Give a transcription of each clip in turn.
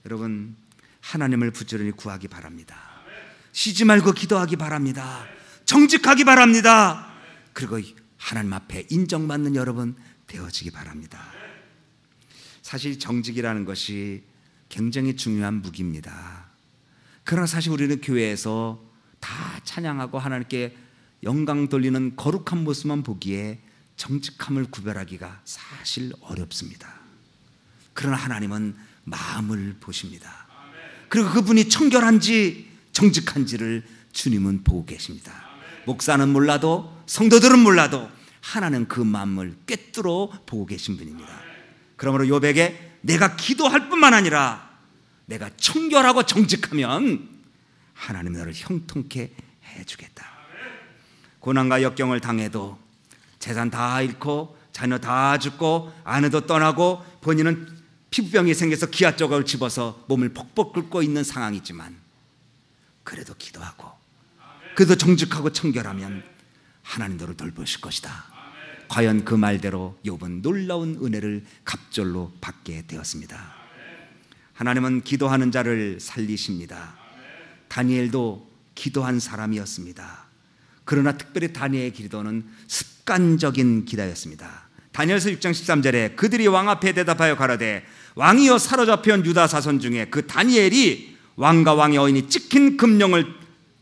여러분, 하나님을 부지런히 구하기 바랍니다. 쉬지 말고 기도하기 바랍니다. 정직하기 바랍니다. 그리고 하나님 앞에 인정받는 여러분 되어지기 바랍니다. 사실 정직이라는 것이 굉장히 중요한 무기입니다. 그러나 사실 우리는 교회에서 다 찬양하고 하나님께 영광 돌리는 거룩한 모습만 보기에 정직함을 구별하기가 사실 어렵습니다. 그러나 하나님은 마음을 보십니다. 그리고 그분이 청결한지 정직한지를 주님은 보고 계십니다. 목사는 몰라도, 성도들은 몰라도 하나는 그 마음을 꿰뚫어 보고 계신 분입니다. 그러므로 욥에게 내가 기도할 뿐만 아니라 내가 청결하고 정직하면 하나님이 너를 형통케 해주겠다. 고난과 역경을 당해도 재산 다 잃고 자녀 다 죽고 아내도 떠나고 본인은 피부병이 생겨서 기아 조각을 집어서 몸을 벅벅 긁고 있는 상황이지만 그래도 기도하고 그래도 정직하고 청결하면 하나님 너를 돌보실 것이다. 과연 그 말대로 욥은 놀라운 은혜를 갑절로 받게 되었습니다. 하나님은 기도하는 자를 살리십니다. 다니엘도 기도한 사람이었습니다. 그러나 특별히 다니엘의 기도는 습관적인 기도였습니다. 다니엘서 6장 13절에 그들이 왕 앞에 대답하여 가라되 왕이여 사로잡혀온 유다 사손 중에 그 다니엘이 왕과 왕의 어인이 찍힌 금령을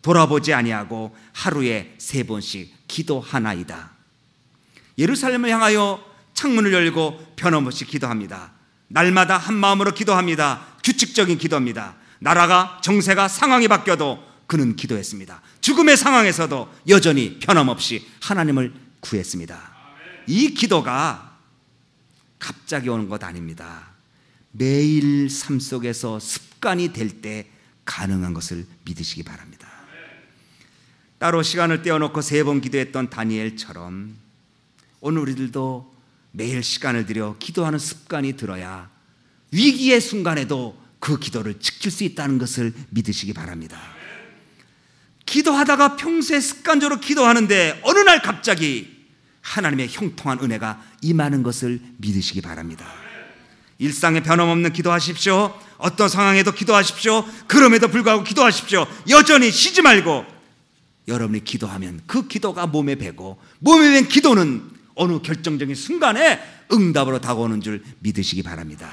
돌아보지 아니하고 하루에 3번씩 기도하나이다. 예루살렘을 향하여 창문을 열고 변함없이 기도합니다. 날마다 한 마음으로 기도합니다. 규칙적인 기도입니다. 나라가 정세가 상황이 바뀌어도 그는 기도했습니다. 죽음의 상황에서도 여전히 변함없이 하나님을 구했습니다. 이 기도가 갑자기 오는 것 아닙니다. 매일 삶 속에서 습관이 될 때 가능한 것을 믿으시기 바랍니다. 따로 시간을 떼어놓고 3번 기도했던 다니엘처럼 오늘 우리들도 매일 시간을 들여 기도하는 습관이 들어야 위기의 순간에도 그 기도를 지킬 수 있다는 것을 믿으시기 바랍니다. 기도하다가 평소에 습관적으로 기도하는데 어느 날 갑자기 하나님의 형통한 은혜가 임하는 것을 믿으시기 바랍니다. 일상에 변함없는 기도하십시오. 어떤 상황에도 기도하십시오. 그럼에도 불구하고 기도하십시오. 여전히 쉬지 말고 여러분이 기도하면 그 기도가 몸에 배고 몸에 밴 기도는 어느 결정적인 순간에 응답으로 다가오는 줄 믿으시기 바랍니다.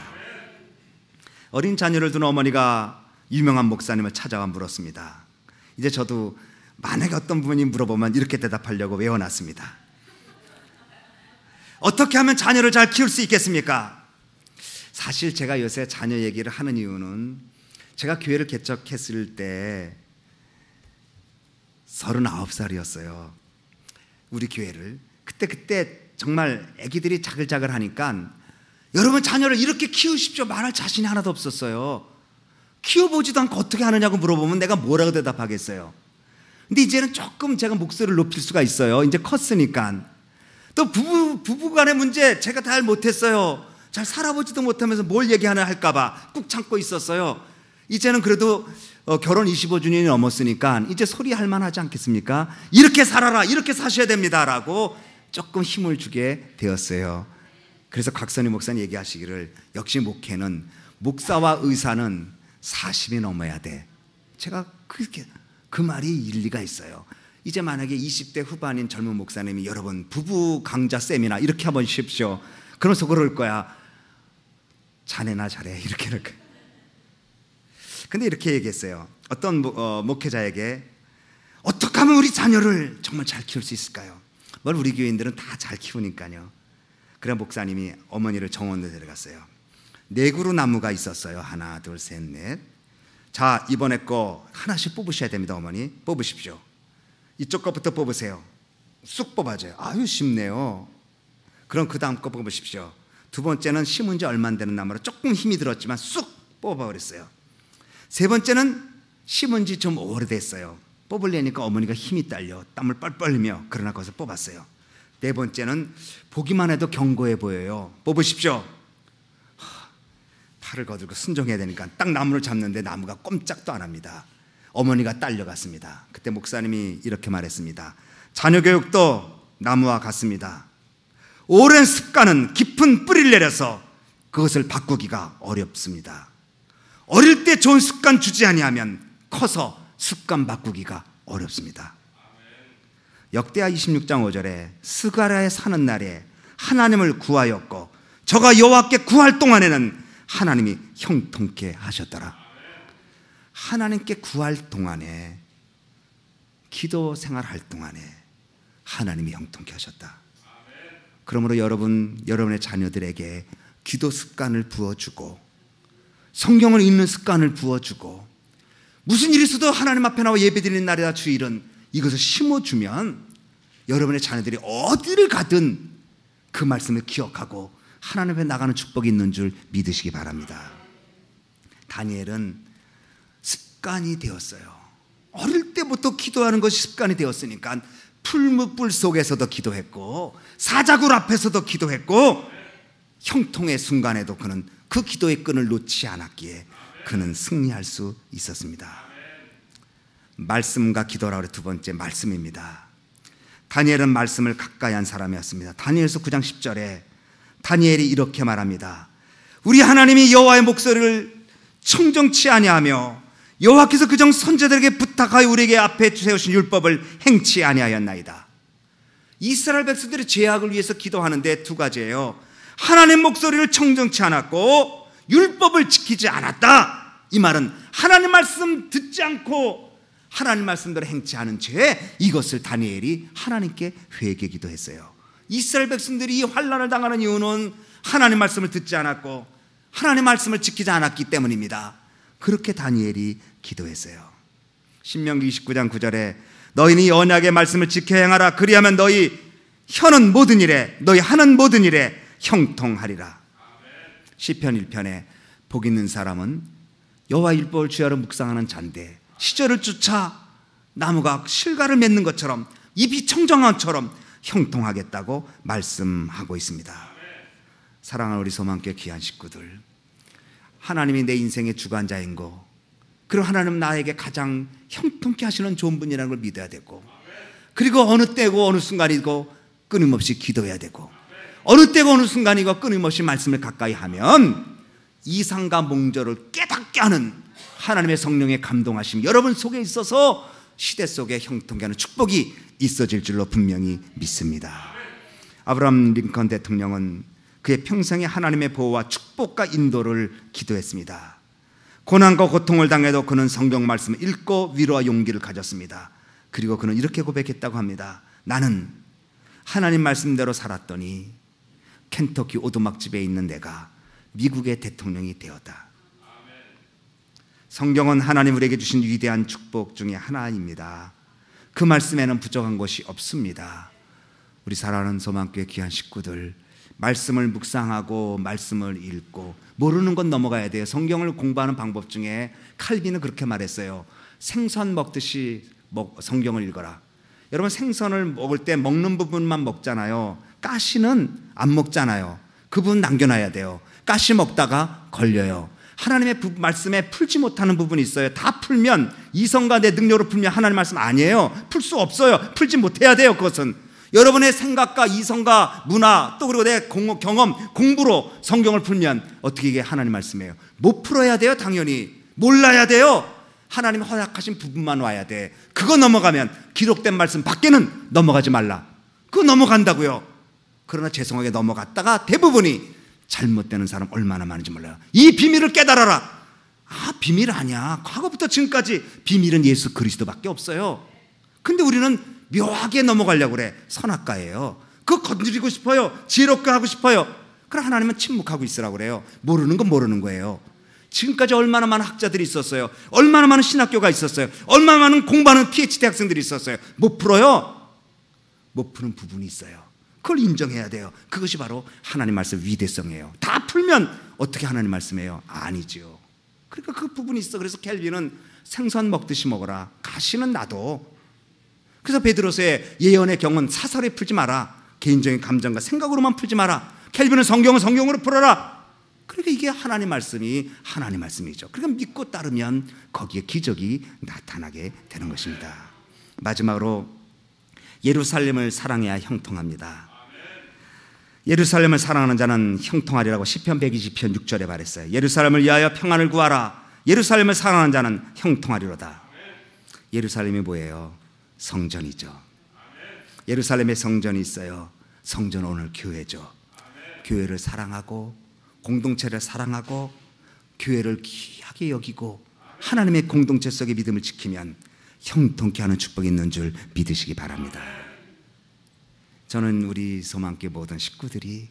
어린 자녀를 둔 어머니가 유명한 목사님을 찾아와 물었습니다. 이제 저도 만약에 어떤 분이 물어보면 이렇게 대답하려고 외워놨습니다. 어떻게 하면 자녀를 잘 키울 수 있겠습니까? 사실 제가 요새 자녀 얘기를 하는 이유는 제가 교회를 개척했을 때 39살이었어요. 우리 교회를. 그때 정말 아기들이 자글자글 하니까 여러분 자녀를 이렇게 키우십시오 말할 자신이 하나도 없었어요. 키워보지도 않고 어떻게 하느냐고 물어보면 내가 뭐라고 대답하겠어요. 근데 이제는 조금 제가 목소리를 높일 수가 있어요. 이제 컸으니까. 또 부부간의 문제 제가 잘 못했어요. 잘 살아보지도 못하면서 뭘 얘기하나 할까봐 꾹 참고 있었어요. 이제는 그래도 결혼 25주년이 넘었으니까 이제 소리할 만하지 않겠습니까? 이렇게 살아라, 이렇게 사셔야 됩니다 라고 조금 힘을 주게 되었어요. 그래서 곽선희 목사님 얘기하시기를 역시 목회는 목사와 의사는 40이 넘어야 돼. 제가 그 말이 일리가 있어요. 이제 만약에 20대 후반인 젊은 목사님이 여러분 부부 강좌 세미나 이렇게 한번 쉬십시오. 그러면서 그럴 거야. 자네나 잘해 이렇게. 근데 이렇게 얘기했어요. 어떤 목회자에게 어떻게 하면 우리 자녀를 정말 잘 키울 수 있을까요? 뭘 우리 교인들은 다 잘 키우니까요. 그래 목사님이 어머니를 정원에 데려갔어요. 4그루 나무가 있었어요. 하나 둘 셋 넷. 자 이번에 거 하나씩 뽑으셔야 됩니다. 어머니 뽑으십시오. 이쪽 것부터 뽑으세요. 쑥 뽑아줘요. 아유 쉽네요. 그럼 그 다음 거 뽑으십시오. 2번째는 심은 지 얼마 안 되는 나무로 조금 힘이 들었지만 쑥 뽑아버렸어요. 3번째는 심은 지 좀 오래됐어요. 뽑으려니까 어머니가 힘이 딸려 땀을 뻘뻘 흘리며 그러나 거기서 뽑았어요. 4번째는 보기만 해도 견고해 보여요. 뽑으십시오. 팔을 거들고 순종해야 되니까 딱 나무를 잡는데 나무가 꼼짝도 안 합니다. 어머니가 딸려갔습니다. 그때 목사님이 이렇게 말했습니다. 자녀 교육도 나무와 같습니다. 오랜 습관은 깊은 뿌리를 내려서 그것을 바꾸기가 어렵습니다. 어릴 때 좋은 습관 주지 아니하면 커서 습관 바꾸기가 어렵습니다. 역대하 26장 5절에 스가랴에 사는 날에 하나님을 구하였고 저가 여호와께 구할 동안에는 하나님이 형통케 하셨더라. 하나님께 구할 동안에, 기도 생활할 동안에 하나님이 형통케 하셨다. 그러므로 여러분의 자녀들에게 기도 습관을 부어주고 성경을 읽는 습관을 부어주고 무슨 일이 있어도 하나님 앞에 나와 예배드리는 날이다 주일은 이것을 심어주면 여러분의 자녀들이 어디를 가든 그 말씀을 기억하고 하나님 앞에 나가는 축복이 있는 줄 믿으시기 바랍니다. 다니엘은 습관이 되었어요. 어릴 때부터 기도하는 것이 습관이 되었으니까 풀무불 속에서도 기도했고 사자굴 앞에서도 기도했고 형통의 순간에도 그는 그 기도의 끈을 놓지 않았기에 그는 승리할 수 있었습니다. 말씀과 기도라고 두 번째 말씀입니다. 다니엘은 말씀을 가까이 한 사람이었습니다. 다니엘서 9장 10절에 다니엘이 이렇게 말합니다. 우리 하나님이 여호와의 목소리를 청정치 아니하며 여호와께서 그전 선지자들에게 부탁하여 우리에게 앞에 세우신 율법을 행치 아니하였나이다. 이스라엘 백성들의 죄악을 위해서 기도하는데 두 가지예요. 하나님 목소리를 청정치 않았고 율법을 지키지 않았다. 이 말은 하나님 말씀 듣지 않고 하나님 말씀대로 행치 않은 죄, 이것을 다니엘이 하나님께 회개 기도했어요. 이스라엘 백성들이 이 환난을 당하는 이유는 하나님 말씀을 듣지 않았고 하나님 말씀을 지키지 않았기 때문입니다. 그렇게 다니엘이 기도했어요. 신명기 29장 9절에 너희는 이 언약의 말씀을 지켜 행하라. 그리하면 너희 혀는 모든 일에 너희 하는 모든 일에 형통하리라. 시편 1편에 복 있는 사람은 여호와 율법을 주야로 묵상하는 자인데 시절을 쫓아 나무가 실과를 맺는 것처럼 잎이 청정함처럼 형통하겠다고 말씀하고 있습니다. 사랑하는 우리 소망교회 귀한 식구들, 하나님이 내 인생의 주관자인 거, 그리고 하나님 나에게 가장 형통케 하시는 좋은 분이라는 걸 믿어야 되고, 그리고 어느 때고 어느 순간이고 끊임없이 기도해야 되고, 어느 때고 어느 순간이고 끊임없이 말씀을 가까이 하면 이상과 몽조를 깨닫게 하는 하나님의 성령의 감동하심 여러분 속에 있어서 시대 속에 형통케 하는 축복이 있어질 줄로 분명히 믿습니다. 아브라함 링컨 대통령은 그의 평생에 하나님의 보호와 축복과 인도를 기도했습니다. 고난과 고통을 당해도 그는 성경 말씀을 읽고 위로와 용기를 가졌습니다. 그리고 그는 이렇게 고백했다고 합니다. 나는 하나님 말씀대로 살았더니 켄터키 오두막집에 있는 내가 미국의 대통령이 되었다. 성경은 하나님 우리에게 주신 위대한 축복 중에 하나입니다. 그 말씀에는 부족한 것이 없습니다. 우리 사랑하는 소망교회 귀한 식구들, 말씀을 묵상하고 말씀을 읽고 모르는 건 넘어가야 돼요. 성경을 공부하는 방법 중에 칼빈은 그렇게 말했어요. 생선 먹듯이 성경을 읽어라. 여러분, 생선을 먹을 때 먹는 부분만 먹잖아요. 가시는 안 먹잖아요. 그 부분 남겨놔야 돼요. 가시 먹다가 걸려요. 하나님의 말씀에 풀지 못하는 부분이 있어요. 다 풀면, 이성과 내 능력으로 풀면 하나님 말씀 아니에요. 풀 수 없어요. 풀지 못해야 돼요. 그것은 여러분의 생각과 이성과 문화, 또 그리고 내 경험, 공부로 성경을 풀면 어떻게 이게 하나님 말씀이에요? 못 풀어야 돼요. 당연히 몰라야 돼요. 하나님 허락하신 부분만 와야 돼. 그거 넘어가면 기록된 말씀 밖에는 넘어가지 말라. 그거 넘어간다고요. 그러나 죄송하게 넘어갔다가 대부분이 잘못되는 사람 얼마나 많은지 몰라요. 이 비밀을 깨달아라. 아, 비밀 아니야. 과거부터 지금까지 비밀은 예수 그리스도밖에 없어요. 근데 우리는 묘하게 넘어가려고 그래. 선악과예요. 그거 건드리고 싶어요. 지혜롭게 하고 싶어요. 그럼 하나님은 침묵하고 있으라고 그래요. 모르는 건 모르는 거예요. 지금까지 얼마나 많은 학자들이 있었어요. 얼마나 많은 신학교가 있었어요. 얼마나 많은 공부하는 PhD 학생들이 있었어요. 못 풀어요. 못 푸는 부분이 있어요. 그걸 인정해야 돼요. 그것이 바로 하나님 말씀 위대성이에요. 다 풀면 어떻게 하나님 말씀이에요? 아니죠. 그러니까 그 부분이 있어. 그래서 켈빈은 생선 먹듯이 먹어라. 가시는 놔둬. 그래서 베드로서의 예언의 경은 사설에 풀지 마라. 개인적인 감정과 생각으로만 풀지 마라. 켈빈은 성경은 성경으로 풀어라. 그러니까 이게 하나님 말씀이 하나님 말씀이죠. 그러니까 믿고 따르면 거기에 기적이 나타나게 되는 것입니다. 마지막으로 예루살렘을 사랑해야 형통합니다. 예루살렘을 사랑하는 자는 형통하리라고 시편 120편 6절에 말했어요. 예루살렘을 위하여 평안을 구하라. 예루살렘을 사랑하는 자는 형통하리로다. 예루살렘이 뭐예요? 성전이죠. 예루살렘에 성전이 있어요. 성전은 오늘 교회죠. 교회를 사랑하고 공동체를 사랑하고 교회를 귀하게 여기고 하나님의 공동체 속의 믿음을 지키면 형통케 하는 축복이 있는 줄 믿으시기 바랍니다. 저는 우리 소망교회 모든 식구들이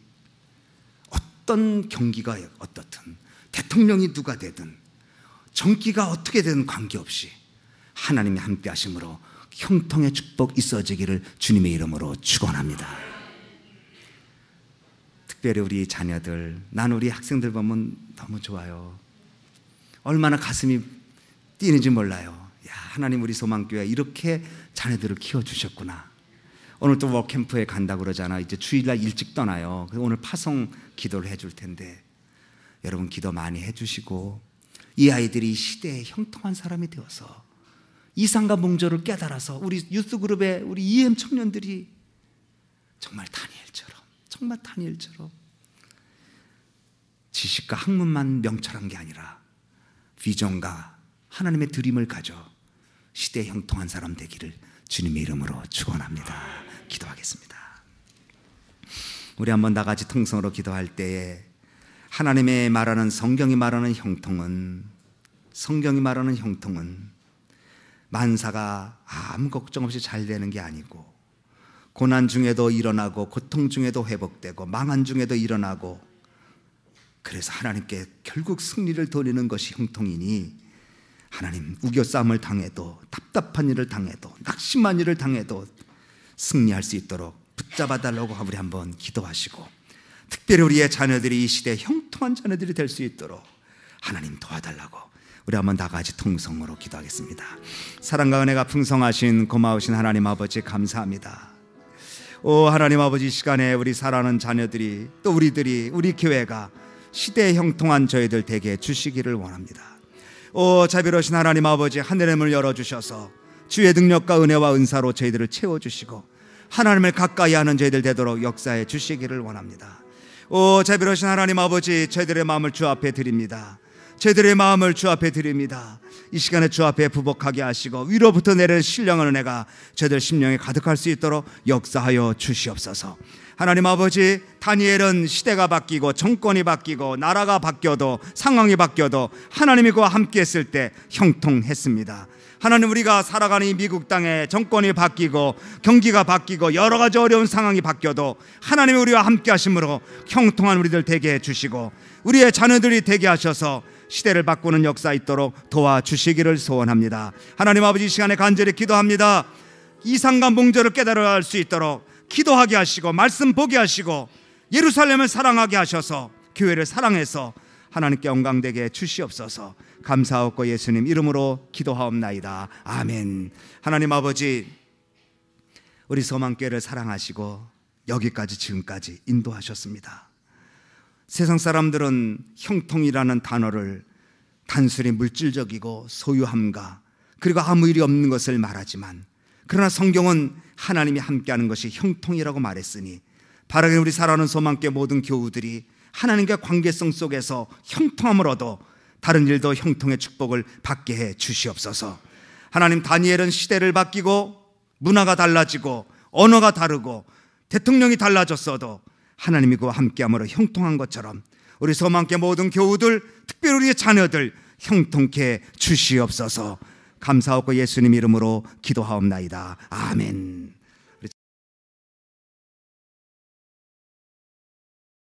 어떤 경기가 어떻든 대통령이 누가 되든 정기가 어떻게 되든 관계없이 하나님이 함께 하심으로 형통의 축복 있어지기를 주님의 이름으로 축원합니다. 특별히 우리 자녀들, 난 우리 학생들 보면 너무 좋아요. 얼마나 가슴이 뛰는지 몰라요. 야, 하나님 우리 소망교회 이렇게 자녀들을 키워주셨구나. 오늘 또 워크캠프에 간다고 그러잖아. 이제 주일날 일찍 떠나요. 그래서 오늘 파송 기도를 해줄 텐데 여러분 기도 많이 해주시고 이 아이들이 시대에 형통한 사람이 되어서 이상과 몽조를 깨달아서 우리 유스그룹의 우리 EM 청년들이 정말 다니엘처럼 지식과 학문만 명철한 게 아니라 비전과 하나님의 드림을 가져 시대에 형통한 사람 되기를 주님의 이름으로 축원합니다. 기도하겠습니다. 우리 한번 다 같이 통성으로 기도할 때에 하나님의 말하는 성경이 말하는 형통은 만사가 아무 걱정 없이 잘 되는 게 아니고 고난 중에도 일어나고 고통 중에도 회복되고 망한 중에도 일어나고 그래서 하나님께 결국 승리를 돌리는 것이 형통이니 하나님 우겨싸움을 당해도 답답한 일을 당해도 낙심한 일을 당해도 승리할 수 있도록 붙잡아 달라고 우리 한번 기도하시고 특별히 우리의 자녀들이 이 시대에 형통한 자녀들이 될 수 있도록 하나님 도와달라고 우리 한번 다 같이 통성으로 기도하겠습니다. 사랑과 은혜가 풍성하신 고마우신 하나님 아버지 감사합니다. 오 하나님 아버지 이 시간에 우리 사랑하는 자녀들이 또 우리들이 우리 교회가 시대에 형통한 저희들 되게 주시기를 원합니다. 오 자비로우신 하나님 아버지 하늘의 문을 열어주셔서 주의 능력과 은혜와 은사로 저희들을 채워주시고 하나님을 가까이 하는 저희들 되도록 역사해 주시기를 원합니다. 오 자비로우신 하나님 아버지 저희들의 마음을 주 앞에 드립니다. 저희들의 마음을 주 앞에 드립니다. 이 시간에 주 앞에 부복하게 하시고 위로부터 내리는 신령한 은혜가 저희들 심령에 가득할 수 있도록 역사하여 주시옵소서. 하나님 아버지 다니엘은 시대가 바뀌고 정권이 바뀌고 나라가 바뀌어도 상황이 바뀌어도 하나님이 그와 함께 했을 때 형통했습니다. 하나님 우리가 살아가는 이 미국 땅에 정권이 바뀌고 경기가 바뀌고 여러 가지 어려운 상황이 바뀌어도 하나님이 우리와 함께 하심으로 형통한 우리들 되게 해주시고 우리의 자녀들이 되게 하셔서 시대를 바꾸는 역사 있도록 도와주시기를 소원합니다. 하나님 아버지 이 시간에 간절히 기도합니다. 이상과 몽조를 깨달아 할 수 있도록 기도하게 하시고 말씀 보게 하시고 예루살렘을 사랑하게 하셔서 교회를 사랑해서 하나님께 영광되게 주시옵소서. 감사하옵고 예수님 이름으로 기도하옵나이다. 아멘. 하나님 아버지 우리 소망교회를 사랑하시고 여기까지 지금까지 인도하셨습니다. 세상 사람들은 형통이라는 단어를 단순히 물질적이고 소유함과 그리고 아무 일이 없는 것을 말하지만 그러나 성경은 하나님이 함께하는 것이 형통이라고 말했으니 바라게 우리 살아가는 소망교회 모든 교우들이 하나님과 관계성 속에서 형통함을 얻어 다른 일도 형통의 축복을 받게 해 주시옵소서. 하나님 다니엘은 시대를 바뀌고 문화가 달라지고 언어가 다르고 대통령이 달라졌어도 하나님이 그와 함께함으로 형통한 것처럼 우리 소망교회 모든 교우들 특별히 우리의 자녀들 형통케 주시옵소서. 감사하고 예수님 이름으로 기도하옵나이다. 아멘.